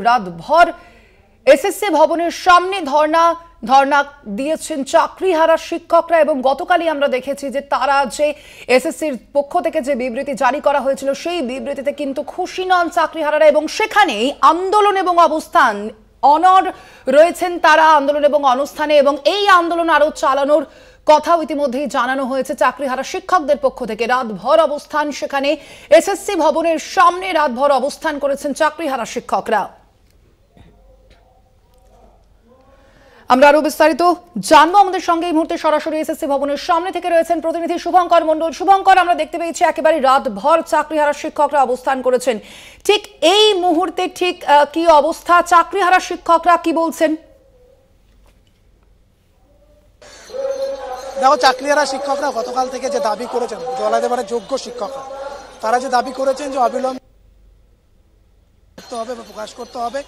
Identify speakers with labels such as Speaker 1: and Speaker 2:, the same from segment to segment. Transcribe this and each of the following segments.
Speaker 1: রাতভর এসএসসি ভবনের সামনে ধর্ণা দিয়েছেন চাকরিহারা শিক্ষকরা এবং গতকালই আমরা দেখেছি যে তারা যে এসএসসির পক্ষ থেকে যে বিবৃতি জারি করা হয়েছিল সেই বিবৃতিতে কিন্তু খুশি নন চাকরিহারারা এবং সেখানেই আন্দোলন এবং অবস্থান অনড় রয়েছেন তারা আন্দোলন এবং অনস্থানে এবং এই আন্দোলন আরো চালানোর কথাও ইতিমধ্যেই জানানো হয়েছে চাকরিহারা শিক্ষকদের পক্ষ থেকে। রাতভর অবস্থান সেখানে এসএসসি ভবনের সামনে রাতভর অবস্থান করেছেন চাকরিহারা শিক্ষকরা। আমরা আরো বিস্তারিত জানবো। আমাদের সঙ্গে এই মুহূর্তে সরাসরি এসএসসি ভবনের সামনে থেকে রয়েছেন প্রতিনিধি শুভঙ্কর মণ্ডল। শুভঙ্কর, আমরা দেখতে পেয়েছি একেবারে রাতভর চাকরিহারা শিক্ষকরা অবস্থান করেছেন, ঠিক এই মুহূর্তে ঠিক কি অবস্থা, চাকরিহারা শিক্ষকরা কি বলছেন?
Speaker 2: দেখো, চাকরিহারা শিক্ষকরা গতকাল থেকে যে দাবি করেছেন, বলা যেতে পারে যোগ্য শিক্ষকরা, তারা যে দাবি করেছেন যে অবিলম্বে হবে বা প্রকাশ করতে হবে,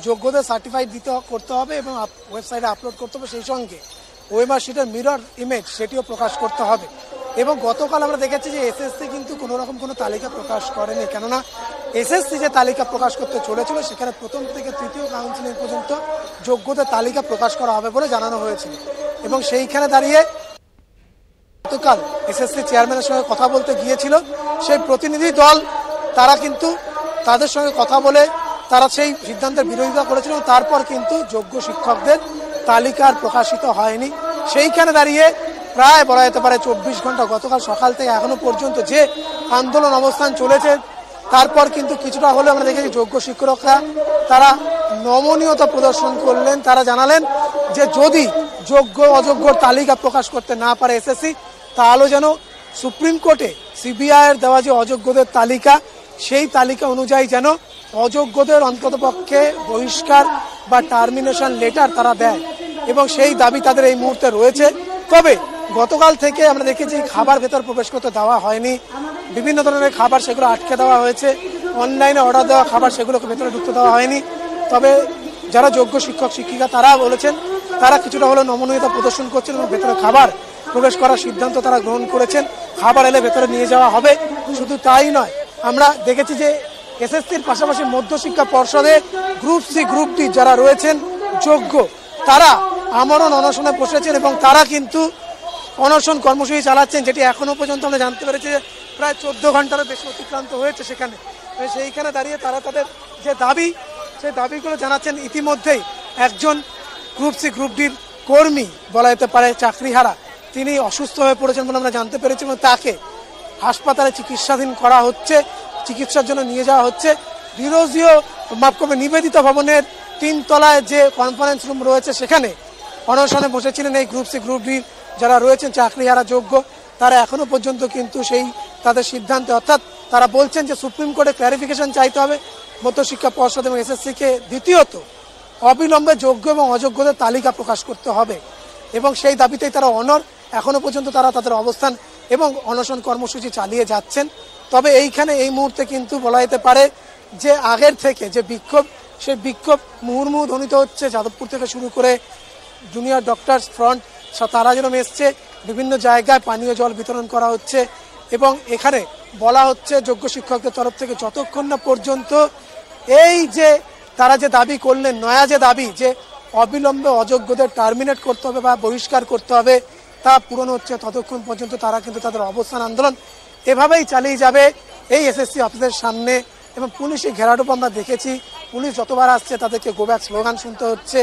Speaker 2: যোগ্যদের সার্টিফাইড করতে হবে এবং ওয়েবসাইটে আপলোড করতে হবে, সেই সঙ্গে ওয়েমার্কশিটের মিরর ইমেজ সেটিও প্রকাশ করতে হবে। এবং গতকাল আমরা দেখেছি যে এসএসসি কিন্তু কোনো রকম কোনো তালিকা প্রকাশ করেনি, কেননা এসএসসি যে তালিকা প্রকাশ করতে চলেছিল সেখানে প্রথম থেকে তৃতীয় কাউন্সিলিং পর্যন্ত যোগ্যদের তালিকা প্রকাশ করা হবে বলে জানানো হয়েছিল। এবং সেইখানে দাঁড়িয়ে গতকাল এসএসসি চেয়ারম্যানের সঙ্গে কথা বলতে গিয়েছিল সেই প্রতিনিধি দল, তারা কিন্তু তাদের সঙ্গে কথা বলে তারা সেই সিদ্ধান্তের বিরোধিতা করেছিল এবং তারপর কিন্তু যোগ্য শিক্ষকদের তালিকা প্রকাশিত হয়নি। সেইখানে দাঁড়িয়ে প্রায় বলা যেতে পারে 24 ঘন্টা, গতকাল সকাল থেকে এখনো পর্যন্ত যে আন্দোলন অবস্থান চলেছে, তারপর কিন্তু কিছুটা হলে আমরা দেখেছি যোগ্য শিক্ষকরা তারা নমনীয়তা প্রদর্শন করলেন। তারা জানালেন যে যদি যোগ্য অযোগ্যর তালিকা প্রকাশ করতে না পারে এসএসসি, তাহলে যেন সুপ্রিম কোর্টে সিবিআইয়ের দেওয়া যে অযোগ্যদের তালিকা, সেই তালিকা অনুযায়ী যেন অযোগ্যদের অন্ততপক্ষে বহিষ্কার বা টার্মিনেশন লেটার তারা দেয় এবং সেই দাবি তাদের এই মুহূর্তে রয়েছে। তবে গতকাল থেকে আমরা দেখেছি খাবার ভেতর প্রবেশ করতে দেওয়া হয়নি, বিভিন্ন ধরনের খাবার সেগুলো আটকে দেওয়া হয়েছে, অনলাইনে অর্ডার দেওয়া খাবার সেগুলোকে ভেতরে ঢুকতে দেওয়া হয়নি। তবে যারা যোগ্য শিক্ষক শিক্ষিকা তারা বলেছেন তারা কিছুটা হলেও নমনীয়তা প্রদর্শন করছেন এবং ভেতরে খাবার প্রবেশ করার সিদ্ধান্ত তারা গ্রহণ করেছেন। খাবার এলে ভেতরে নিয়ে যাওয়া হবে। শুধু তাই নয়, আমরা দেখেছি যে এসএসসির পাশাপাশি মধ্যশিক্ষা পর্ষদে গ্রুপ সি গ্রুপ ডি যারা রয়েছেন যোগ্য, তারা আমরণ অনশনে বসেছেন এবং তারা কিন্তু অনশন কর্মসূচি চালাচ্ছেন, যেটি এখনো পর্যন্ত আমরা জানতে পেরেছি যে প্রায় 14 ঘন্টারও বেশি অতিক্রান্ত হয়েছে সেখানে। সেইখানে দাঁড়িয়ে তারা তাদের যে দাবি, সেই দাবিগুলো জানাচ্ছেন। ইতিমধ্যেই একজন গ্রুপ সি গ্রুপ ডির কর্মী বলা যেতে পারে চাকরিহারা, তিনি অসুস্থ হয়ে পড়েছেন বলে আমরা জানতে পেরেছি এবং তাকে হাসপাতালে চিকিৎসাধীন করা হচ্ছে, চিকিৎসার জন্য নিয়ে যাওয়া হচ্ছে। নিবেদিতা ভবনের 3 তলায় যে কনফারেন্স রুম রয়েছে সেখানে অনশনে বসেছিলেন এই গ্রুপ সি গ্রুপ ডি যারা রয়েছেন চাকরিহারা যোগ্য। তারা এখনো পর্যন্ত কিন্তু সেই তাদের সিদ্ধান্তে, অর্থাৎ তারা বলছেন যে সুপ্রিম কোর্টে ক্ল্যারিফিকেশন চাইতে হবে মধ্যশিক্ষা পর্ষদ এবং এসএসসিকে, দ্বিতীয়ত অবিলম্বে যোগ্য এবং অযোগ্যদের তালিকা প্রকাশ করতে হবে এবং সেই দাবিতেই তারা অনড়। এখনো পর্যন্ত তারা তাদের অবস্থান এবং অনশন কর্মসূচি চালিয়ে যাচ্ছেন। তবে এইখানে এই মুহূর্তে কিন্তু বলা যেতে পারে যে আগের থেকে যে বিক্ষোভ, সেই বিক্ষোভ মুহুর্মুহু ধ্বনিত হচ্ছে। যাদবপুর থেকে শুরু করে জুনিয়র ডক্টরস ফ্রন্ট তারা যেন এসছে, বিভিন্ন জায়গায় পানীয় জল বিতরণ করা হচ্ছে এবং এখানে বলা হচ্ছে যোগ্য শিক্ষকদের তরফ থেকে যতক্ষণ না পর্যন্ত এই যে তারা যে দাবি করলেন, নয়া যে দাবি যে অবিলম্বে অযোগ্যদের টার্মিনেট করতে হবে বা বহিষ্কার করতে হবে, তা পূরণ হচ্ছে, ততক্ষণ পর্যন্ত তারা কিন্তু তাদের অবস্থান আন্দোলন এভাবেই চালিয়ে যাবে এই এসএসসি অফিসের সামনে। এবং পুলিশি ঘেরাটোপ আমরা দেখেছি, পুলিশ যতবার আসছে তাদেরকে গো ব্যাক স্লোগান শুনতে হচ্ছে।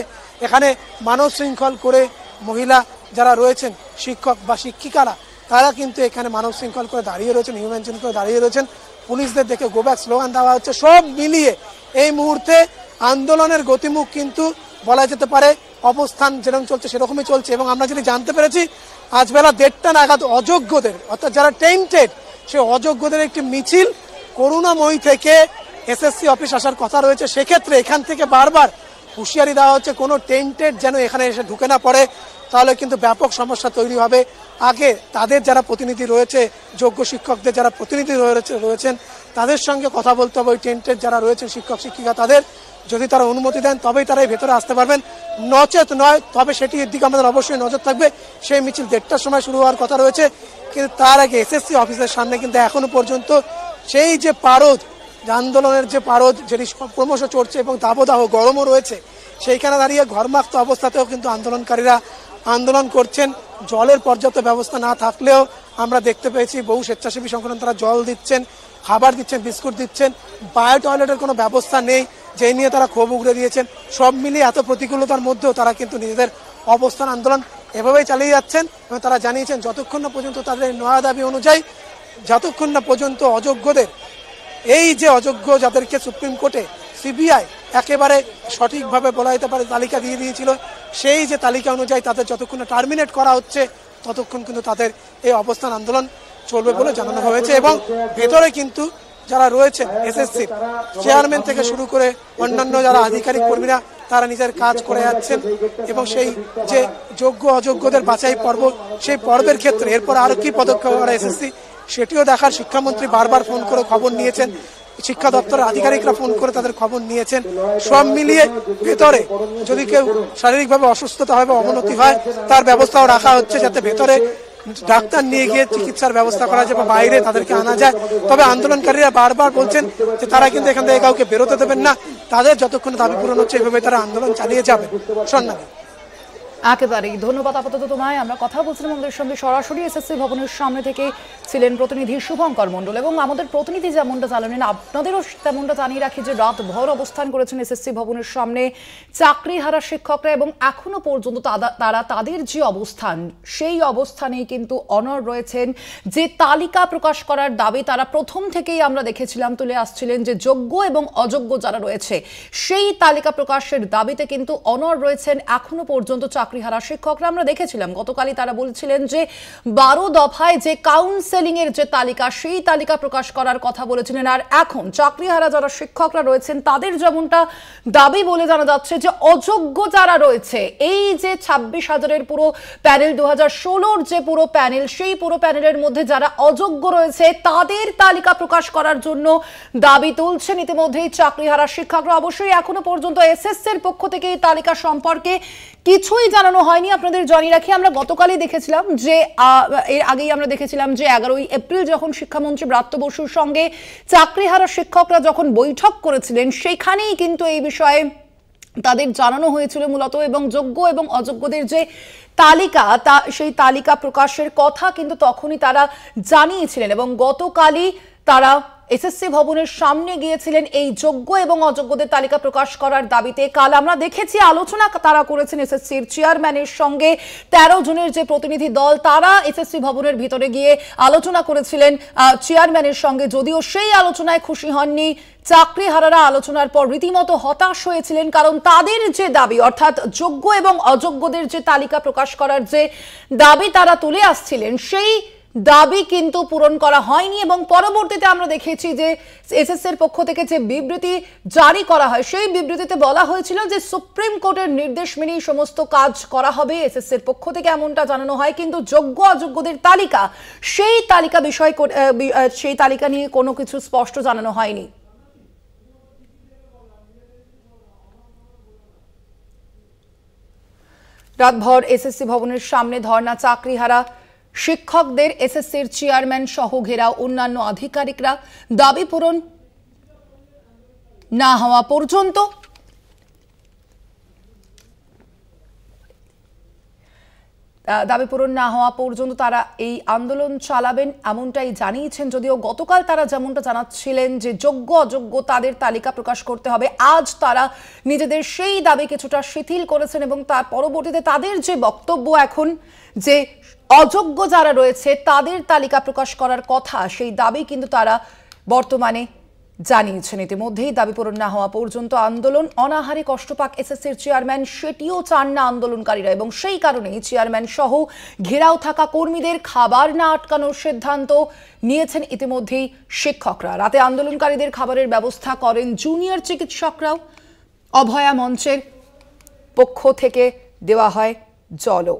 Speaker 2: এখানে মানব শৃঙ্খল করে মহিলা যারা রয়েছেন শিক্ষক বা শিক্ষিকারা, তারা কিন্তু এখানে মানব শৃঙ্খল করে দাঁড়িয়ে রয়েছেন, হিউম্যান চেন করে দাঁড়িয়ে রয়েছেন। পুলিশদের দেখে গো ব্যাক স্লোগান দেওয়া হচ্ছে। সব মিলিয়ে এই মুহূর্তে আন্দোলনের গতিমুখ কিন্তু বলা যেতে পারে অবস্থান যেরকম চলছে সেরকমই চলছে। এবং আমরা যদি জানতে পেরেছি আজ বেলা 1:30 নাগাদ অযোগ্যদের, অর্থাৎ যারা টেন্টেড, সেই অযোগ্যদের একটি মিছিল করুণাময়ী থেকে এসএসসি অফিস আসার কথা রয়েছে। সেক্ষেত্রে এখান থেকে বারবার হুঁশিয়ারি দেওয়া হচ্ছে কোনো টেন্টেড যেন এখানে এসে ঢুকে না পড়ে, তাহলে কিন্তু ব্যাপক সমস্যা তৈরি হবে। আগে তাদের যারা প্রতিনিধি রয়েছে, যোগ্য শিক্ষকদের যারা প্রতিনিধি রয়েছেন, তাদের সঙ্গে কথা বলতে হবে। ওই টেন্টেড যারা রয়েছেন শিক্ষক শিক্ষিকা, তাদের যদি তারা অনুমতি দেন তবেই তারা এই ভেতরে আসতে পারবেন, নচেত নয়। তবে সেটির দিকে আমাদের অবশ্যই নজর থাকবে। সেই মিছিল 1:30টার সময় শুরু হওয়ার কথা রয়েছে, কিন্তু তার আগে এসএসসি অফিসের সামনে কিন্তু এখনো পর্যন্ত সেই যে পারদ যে আন্দোলনের যে পারদ যেটি ক্রমশ চড়ছে এবং দাবদাহ গরমও রয়েছে, সেইখানে দাঁড়িয়ে ঘরমাক্ত অবস্থাতেও কিন্তু আন্দোলনকারীরা আন্দোলন করছেন। জলের পর্যাপ্ত ব্যবস্থা না থাকলেও আমরা দেখতে পেয়েছি বহু স্বেচ্ছাসেবী সংগঠন তারা জল দিচ্ছেন, খাবার দিচ্ছেন, বিস্কুট দিচ্ছেন। বায়ো টয়লেটের কোনো ব্যবস্থা নেই, যে নিয়ে তারা ক্ষোভ উগড়ে দিয়েছেন। সব মিলিয়ে এত প্রতিকূলতার মধ্যেও তারা কিন্তু নিজেদের অবস্থান আন্দোলন এভাবেই চালিয়ে যাচ্ছেন এবং তারা জানিয়েছেন যতক্ষণ না পর্যন্ত তাদের নয়া দাবি অনুযায়ী, যতক্ষণ না পর্যন্ত অযোগ্যদের, এই যে অযোগ্য যাদেরকে সুপ্রিম কোর্টে সিবিআই একেবারে সঠিকভাবে বলা যেতে পারে তালিকা দিয়ে দিয়েছিল, সেই যে তালিকা অনুযায়ী তাদের যতক্ষণ না টার্মিনেট করা হচ্ছে ততক্ষণ কিন্তু তাদের এই অবস্থান আন্দোলন চলবে বলে জানানো হয়েছে। এবং ভেতরে কিন্তু যারা রয়েছেন এসএসসির চেয়ারম্যান থেকে শুরু করে অন্যান্য যারা আধিকারিক কর্মীরা তারা নিজের কাজ করে যাচ্ছেন এবং সেই যে যোগ্য অযোগ্যদের বাছাই পর্ব, সেই পর্বের ক্ষেত্রে এরপর আরো কি পদক্ষেপ করা এসএসসি সেটিও দেখার শিক্ষামন্ত্রী বারবার ফোন করে খবর নিয়েছেন, শিক্ষা দপ্তরের আধিকারিকরা ফোন করে তাদের খবর নিয়েছেন। সব মিলিয়ে ভেতরে যদি কেউ শারীরিকভাবে অসুস্থতা হয় বা অবনতি হয় তার ব্যবস্থাও রাখা হচ্ছে, যাতে ভেতরে ডাক্তার নিয়ে গিয়ে চিকিৎসার ব্যবস্থা করা যায় বা বাইরে তাদেরকে আনা যায়। তবে আন্দোলনকারীরা বারবার বলছেন যে তারা কিন্তু এখান থেকে কাউকে বেরোতে দেবেন না, তাদের যতক্ষণ দাবি পূরণ হচ্ছে এভাবে তারা আন্দোলন চালিয়ে যাবে। সন্ন্যামী,
Speaker 1: একেবারেই ধন্যবাদ আপাতত তোমায়। আমরা কথা বলছিলাম আমাদের সঙ্গে সরাসরি এসএসসি ভবনের সামনে থেকে ছিলেন প্রতিনিধি শুভঙ্কর মণ্ডল, এবং আমাদের প্রতিনিধি যেমনটা জানালেন আপনাদেরও তেমনটা জানিয়ে রাখি যে রাতভর অবস্থান করেছেন এসএসসি ভবনের সামনে চাকরিহারা শিক্ষকরা, এবং এখনো পর্যন্ত তারা তাদের যে অবস্থান সেই অবস্থানেই কিন্তু অনড় রয়েছেন। যে তালিকা প্রকাশ করার দাবি তারা প্রথম থেকেই আমরা দেখেছিলাম তুলে আসছিলেন, যে যোগ্য এবং অযোগ্য যারা রয়েছে সেই তালিকা প্রকাশের দাবিতে কিন্তু অনড় রয়েছেন এখনো পর্যন্ত চাকরিহারা শিক্ষকরা। আমরা দেখেছিলাম গতকালই তারা বলছিলেন যে 12 দফায় যে কাউন্সেলিং এর যে তালিকা সেই তালিকা প্রকাশ করার কথা বলেছিলেন। আর এখন চাকরিহারা যারা শিক্ষকরা রয়েছেন তাদের যেমনটা দাবি বলে জানা যাচ্ছে যে অযোগ্য যারা রয়েছে, এই যে 26,000-এর পুরো প্যানেল, 2016-র যে পুরো প্যানেল, সেই পুরো প্যানেলের মধ্যে যারা অযোগ্য রয়েছে তাদের তালিকা প্রকাশ করার জন্য দাবি তুলছেন ইতিমধ্যেই চাকরিহারা শিক্ষকরা। অবশ্যই এখনো পর্যন্ত এসএসসির পক্ষ থেকে এই তালিকা সম্পর্কে কিছুই জানানো হয়নি। আপনাদের জানিয়ে রাখি, আমরা গতকালই দেখেছিলাম যে এর আগেই আমরা দেখেছিলাম যে 11ই এপ্রিল যখন শিক্ষামন্ত্রী ব্রাত্য বসুর সঙ্গে চাকরিহারা শিক্ষকরা যখন বৈঠক করেছিলেন সেখানেই কিন্তু এই বিষয়ে তাদের জানানো হয়েছিল মূলত, এবং যোগ্য এবং অযোগ্যদের যে তালিকা সেই তালিকা প্রকাশের কথা কিন্তু তখনই তারা জানিয়েছিলেন। এবং গতকালই তারা এসএসসি ভবনের সামনে গিয়েছিলেন এই যোগ্য এবং অযোগ্যদের তালিকা প্রকাশ করার দাবিতে। কাল আমরা দেখেছি আলোচনা তারা করেছেন এসএসসির চেয়ারম্যানের সঙ্গে। 13 জনের যে প্রতিনিধি দল তারা এসএসসি ভবনের ভিতরে গিয়ে আলোচনা করেছিলেন চেয়ারম্যানের সঙ্গে, যদিও সেই আলোচনায় খুশি হননি চাকরিহারারা। আলোচনার পর রীতিমতো হতাশ হয়েছিলেন, কারণ তাদের যে দাবি, অর্থাৎ যোগ্য এবং অযোগ্যদের যে তালিকা প্রকাশ করার যে দাবি তারা তুলে আসছিলেন সেই দাবি কিন্তু পূরণ করা হয়নি। এবং পরবর্তীতে আমরা দেখেছি যে এসএসসির পক্ষ থেকে যে বিবৃতি জারি করা হয় সেই বিবৃতিতে বলা হয়েছিল যে সুপ্রিম কোর্টের নির্দেশ মেনেই সমস্ত কাজ করা হবে। এসএসসির পক্ষ থেকে এমনটা জানানো হয়, কিন্তু যোগ্য অযোগ্যদের তালিকা সেই তালিকা নিয়ে কোনো কিছু স্পষ্ট জানানো হয়নি। রাতভর এসএসসি ভবনের সামনে ধর্ণা চাকরিহারা শিক্ষকদের, এসএসসির চেয়ারম্যান সহ ঘেরাও অন্যান্য আধিকারিকরা। দাবি পূরণ না হওয়া পর্যন্ত তারা এই আন্দোলন চালাবেন এমনটাই জানিয়েছেন। যদিও গতকাল তারা যেমনটা জানাচ্ছিলেন যে যোগ্য অযোগ্য তাদের তালিকা প্রকাশ করতে হবে, আজ তারা নিজেদের সেই দাবি কিছুটা শিথিল করেছেন। এবং তার পরবর্তীতে তাদের যে বক্তব্য এখন যে অযোগ্য যারা রয়েছে তাদের তালিকা প্রকাশ করার কথা, সেই দাবি কিন্তু তারা বর্তমানে জানিয়েছেন। ইতিমধ্যেই দাবি পূরণ না হওয়া পর্যন্ত আন্দোলন, অনাহারে কষ্ট পাক এসএসসির চেয়ারম্যান, সেটিও চান না আন্দোলনকারীরা। এবং সেই কারণেই চেয়ারম্যান সহ ঘেরাও থাকা কর্মীদের খাবার না আটকানোর সিদ্ধান্ত নিয়েছেন ইতিমধ্যেই শিক্ষকরা। রাতে আন্দোলনকারীদের খাবারের ব্যবস্থা করেন জুনিয়র চিকিৎসকরাও। অভয়া মঞ্চের পক্ষ থেকে দেওয়া হয় জলও।